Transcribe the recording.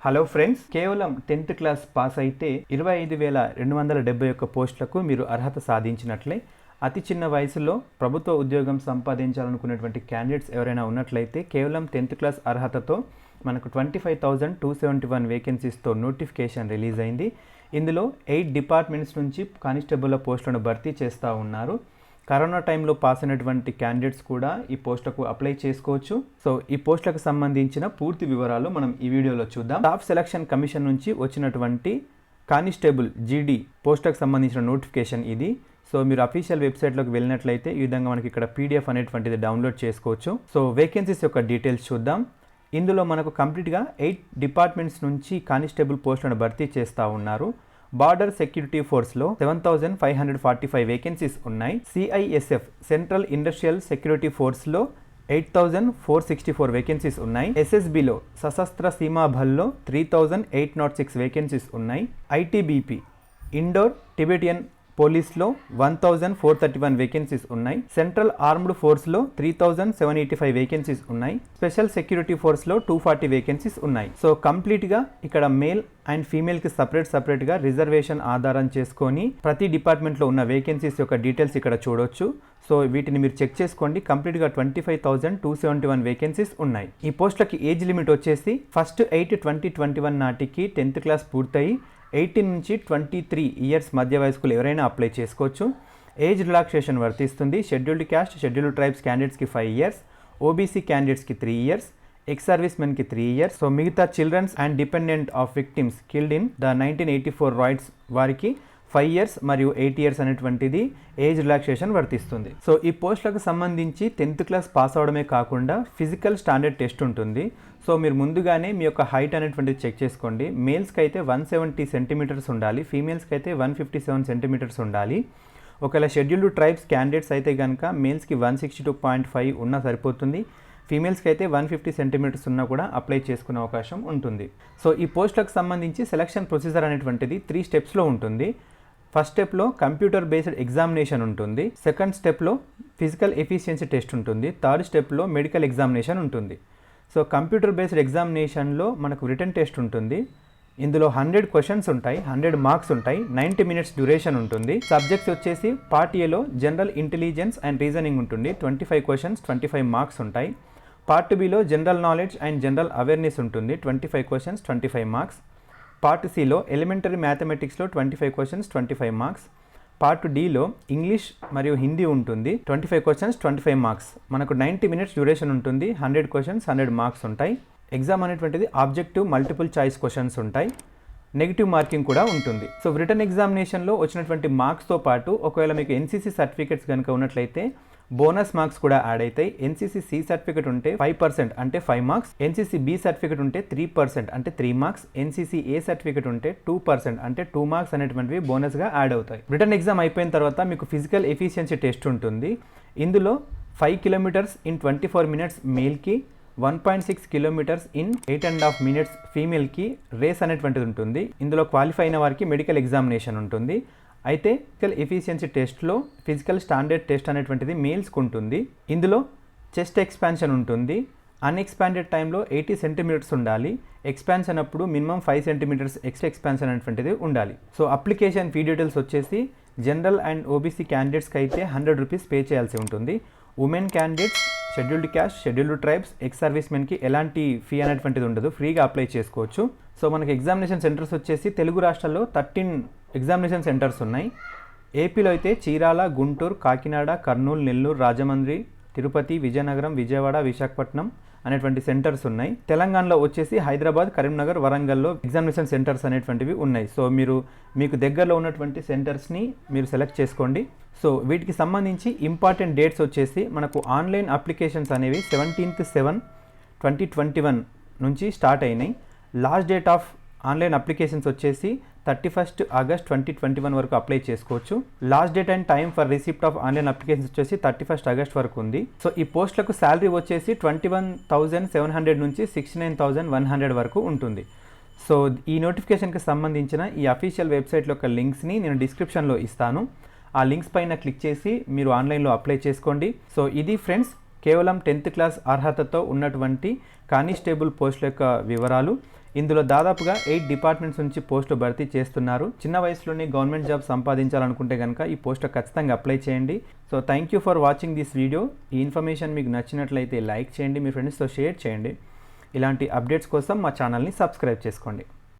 Hello friends, కేవలం 10th class pass అయితే 25,271 పోస్టులకు మీరు అర్హత సాధించినట్లే. అతి చిన్న వయసులో ప్రభుత్వ ఉద్యోగం సంపాదించాలనుకునేటువంటి క్యాండిడేట్స్ ఎవరైనా ఉన్నట్లయితే కేవలం 10th క్లాస్ అర్హతతో మనకు 25,271 వేకెన్సీస్తో నోటిఫికేషన్ రిలీజ్ అయింది. ఇందులో 8 డిపార్ట్మెంట్స్ నుంచి కానిస్టేబుల్ పోస్టులను భర్తీ చేస్తూ ఉన్నారు. కరోనా టైంలో పాస్ అయినటువంటి క్యాండిడేట్స్ కూడా ఈ పోస్టులకు అప్లై చేసుకోవచ్చు. సో ఈ పోస్టులకు సంబంధించిన పూర్తి వివరాలు మనం ఈ వీడియోలో చూద్దాం. స్టాఫ్ సెలక్షన్ కమిషన్ నుంచి వచ్చినటువంటి కానిస్టేబుల్ జీడీ పోస్టులకు సంబంధించిన నోటిఫికేషన్ ఇది. సో మీరు అఫీషియల్ వెబ్సైట్లోకి వెళ్ళినట్లయితే ఈ విధంగా మనకి ఇక్కడ పీడిఎఫ్ అనేటువంటిది డౌన్లోడ్ చేసుకోవచ్చు. సో వేకెన్సీస్ యొక్క డీటెయిల్స్ చూద్దాం. ఇందులో మనకు కంప్లీట్గా 8 డిపార్ట్మెంట్స్ నుంచి కానిస్టేబుల్ పోస్టులను భర్తీ చేస్తూ ఉన్నారు. బార్డర్ సెక్యూరిటీ ఫోర్స్లో 7,545 వేకెన్సీస్ ఉన్నాయి. సిఐఎస్ఎఫ్ సెంట్రల్ ఇండస్ట్రియల్ సెక్యూరిటీ ఫోర్స్లో 8,464 వేకెన్సీస్ ఉన్నాయి. ఎస్ఎస్బిలో సశస్త్ర సీమా బల్లో 3,806 వేకెన్సీస్ ఉన్నాయి. ఐటీబీపీ ఇండోర్ టిబెటియన్ పోలీస్లో 1,431 వేకెన్సీస్ ఉన్నాయి. సెంట్రల్ ఆర్మ్డ్ ఫోర్స్లో 3,785 వేకెన్సీస్ ఉన్నాయి. స్పెషల్ సెక్యూరిటీ ఫోర్స్లో 240 వేకెన్సీస్ ఉన్నాయి. సో కంప్లీట్గా ఇక్కడ మేల్ అండ్ ఫీమేల్కి సపరేట్గా రిజర్వేషన్ ఆధారం చేసుకొని ప్రతి డిపార్ట్మెంట్లో ఉన్న వేకెన్సీస్ యొక్క డీటెయిల్స్ ఇక్కడ చూడొచ్చు. సో వీటిని మీరు చెక్ చేసుకోండి. కంప్లీట్గా 25,271 వేకెన్సీస్ ఉన్నాయి. ఈ పోస్టులకి ఏజ్ లిమిట్ వచ్చేసి 1 8 2021 నాటికి 10th క్లాస్ పూర్తయి 18 నుంచి 23 ఇయర్స్ మధ్య వయస్కులు ఎవరైనా అప్లై చేసుకోవచ్చు. ఏజ్ రిలాక్సేషన్ వర్తిస్తుంది. షెడ్యూల్డ్ క్యాస్ట్, షెడ్యూల్డ్ ట్రైబ్స్ క్యాండిడేట్స్కి 5 ఇయర్స్, ఓబీసీ క్యాండిడేట్స్కి 3 ఇయర్స్, ఎక్స్ సర్వీస్ మెన్కి 3 ఇయర్స్. సో మిగతా childrens and dependent of victims killed in the 1984 riots వారికి 5 ఇయర్స్ మరియు 8 ఇయర్స్ అనేటువంటిది ఏజ్ రిలాక్సేషన్ వర్తిస్తుంది. సో ఈ పోస్టులకు సంబంధించి 10th క్లాస్ పాస్ అవడమే కాకుండా ఫిజికల్ స్టాండర్డ్ టెస్ట్ ఉంటుంది. సో మీరు ముందుగానే మీ యొక్క హైట్ అనేటువంటిది చెక్ చేసుకోండి. మేల్స్కి అయితే 170 సెంటీమీటర్స్ ఉండాలి, ఫీమేల్స్కి అయితే 157 సెంటీమీటర్స్ ఉండాలి. ఒకవేళ షెడ్యూల్డ్ ట్రైబ్స్ క్యాండిడేట్స్ అయితే కనుక మేల్స్కి 162.5 ఉన్నా సరిపోతుంది, ఫీమేల్స్కి అయితే 150 సెంటీమీటర్స్ ఉన్నా కూడా అప్లై చేసుకునే అవకాశం ఉంటుంది. సో ఈ పోస్టులకు సంబంధించి సెలక్షన్ ప్రొసీజర్ అనేటువంటిది 3 స్టెప్స్లో ఉంటుంది. ఫస్ట్ స్టెప్లో కంప్యూటర్ బేస్డ్ ఎగ్జామినేషన్ ఉంటుంది. సెకండ్ స్టెప్లో ఫిజికల్ ఎఫిషియన్సీ టెస్ట్ ఉంటుంది. థర్డ్ స్టెప్లో మెడికల్ ఎగ్జామినేషన్ ఉంటుంది. సో కంప్యూటర్ బేస్డ్ ఎగ్జామినేషన్లో మనకు రిటన్ టెస్ట్ ఉంటుంది. ఇందులో 100 క్వశ్చన్స్ ఉంటాయి, 100 మార్క్స్ ఉంటాయి, 90 మినిట్స్ డ్యూరేషన్ ఉంటుంది. సబ్జెక్ట్స్ వచ్చేసి పార్ట్ ఏలో జనరల్ ఇంటెలిజెన్స్ అండ్ రీజనింగ్ ఉంటుంది, 25 క్వశ్చన్స్, 25 మార్క్స్ ఉంటాయి. పార్ట్ బిలో general knowledge and general awareness ఉంటుంది, 25 క్వశ్చన్స్, 25 మార్క్స్. పార్ట్ సిలో ఎలిమెంటరీ మ్యాథమెటిక్స్లో 25 క్వశ్చన్స్, 25 మార్క్స్. పార్ట్ డిలో ఇంగ్లీష్ మరియు హిందీ ఉంటుంది, 25 క్వశ్చన్స్, 25 మార్క్స్. మనకు 90 మినిట్స్ డ్యూరేషన్ ఉంటుంది, 100 క్వశ్చన్స్, 100 మార్క్స్ ఉంటాయి. ఎగ్జామ్ అనేటువంటిది ఆబ్జెక్టివ్ మల్టిపుల్ చాయిస్ క్వశ్చన్స్ ఉంటాయి, నెగిటివ్ మార్కింగ్ కూడా ఉంటుంది. సో రిటర్న్ ఎగ్జామినేషన్లో వచ్చినటువంటి మార్క్స్తో పాటు ఒకవేళ మీకు ఎన్సీసీ సర్టిఫికేట్స్ కనుక ఉన్నట్లయితే బోనస్ మార్క్స్ కూడా యాడ్ అవుతాయి. ఎన్సీసీ సి సర్టిఫికేట్ ఉంటే 5% అంటే 5 మార్క్స్, ఎన్సీసీ బి సర్టిఫికేట్ ఉంటే 3% అంటే 3 మార్క్స్, ఎన్సీసీ ఏ సర్టిఫికేట్ ఉంటే 2% అంటే 2 మార్క్స్ అనేటువంటివి బోనస్గా యాడ్ అవుతాయి. రిటర్న్ ఎగ్జామ్ అయిపోయిన తర్వాత మీకు ఫిజికల్ ఎఫిషియన్సీ టెస్ట్ ఉంటుంది. ఇందులో 5 కిలోమీటర్స్ ఇన్ 24 మినిట్స్ మేల్కి, 1.6 కిలోమీటర్స్ ఇన్ 8.5 మినిట్స్ ఫీమేల్కి రేస్ అనేటువంటిది ఉంటుంది. ఇందులో క్వాలిఫై అయిన వారికి మెడికల్ ఎగ్జామినేషన్ ఉంటుంది. అయితే ఫిజికల్ ఎఫిషియన్సీ టెస్ట్లో ఫిజికల్ స్టాండర్డ్ టెస్ట్ అనేటువంటిది మేల్స్కి ఉంటుంది. ఇందులో చెస్ట్ ఎక్స్పాన్షన్ ఉంటుంది. అన్ఎక్స్పాండెడ్ టైంలో 80 సెంటీమీటర్స్ ఉండాలి. ఎక్స్పాన్షన్ అప్పుడు మినిమం 5 సెంటీమీటర్స్ ఎక్స్ట్రా ఎక్స్పాన్షన్ అనేటువంటిది ఉండాలి. సో అప్లికేషన్ ఫీ డీటెయిల్స్ వచ్చేసి జనరల్ అండ్ ఓబీసీ క్యాండిడేట్స్కి అయితే 100 రూపీస్ పే చేయాల్సి ఉంటుంది. Women candidates, scheduled caste, scheduled tribes, ex service మెన్కి ఎలాంటి ఫీ అనేటువంటిది ఉండదు, ఫ్రీగా అప్లై చేసుకోవచ్చు. సో మనకి ఎగ్జామినేషన్ సెంటర్స్ వచ్చేసి తెలుగు రాష్ట్రాల్లో 13 ఎగ్జామినేషన్ సెంటర్స్ ఉన్నాయి. ఏపీలో అయితే చీరాల, గుంటూరు, కాకినాడ, కర్నూలు, నెల్లూరు, రాజమండ్రి, తిరుపతి, విజయనగరం, విజయవాడ, విశాఖపట్నం అనేటువంటి సెంటర్స్ ఉన్నాయి. తెలంగాణలో వచ్చేసి హైదరాబాద్, కరీంనగర్, వరంగల్లో ఎగ్జామినేషన్ సెంటర్స్ అనేటువంటివి ఉన్నాయి. సో మీకు దగ్గరలో ఉన్నటువంటి సెంటర్స్ని మీరు సెలెక్ట్ చేసుకోండి. సో వీటికి సంబంధించి ఇంపార్టెంట్ డేట్స్ వచ్చేసి మనకు ఆన్లైన్ అప్లికేషన్స్ అనేవి 17/7/2021 నుంచి స్టార్ట్ అయినాయి. Last date of online applications వచ్చేసి 31 ఆగస్ట్ 2021 వరకు అప్లై చేసుకోవచ్చు. Last date and time for receipt of online applications వచ్చేసి 31 ఆగస్ట్ వరకు ఉంది. సో ఈ పోస్టులకు శాలరీ వచ్చేసి 21,700 నుంచి 69,100 వరకు ఉంటుంది. సో ఈ నోటిఫికేషన్కి సంబంధించిన ఈ అఫీషియల్ వెబ్సైట్ యొక్క లింక్స్ని నేను డిస్క్రిప్షన్లో ఇస్తాను. ఆ లింక్స్ పైన క్లిక్ చేసి మీరు ఆన్లైన్లో అప్లై చేసుకోండి. సో ఇది ఫ్రెండ్స్ కేవలం 10th క్లాస్ అర్హతతో ఉన్నటువంటి కానిస్టేబుల్ పోస్టుల యొక్క వివరాలు. ఇందులో దాదాపుగా 8 డిపార్ట్మెంట్స్ నుంచి పోస్టులు భర్తీ చేస్తున్నారు. చిన్న వయసులోనే గవర్నమెంట్ జాబ్ సంపాదించాలనుకుంటే కనుక ఈ పోస్టు ఖచ్చితంగా అప్లై చేయండి. So thank you for watching this video. ఈ ఇన్ఫర్మేషన్ మీకు నచ్చినట్లయితే లైక్ చేయండి, మీ ఫ్రెండ్స్తో షేర్ చేయండి. ఇలాంటి అప్డేట్స్ కోసం మా ఛానల్ని సబ్స్క్రైబ్ చేసుకోండి.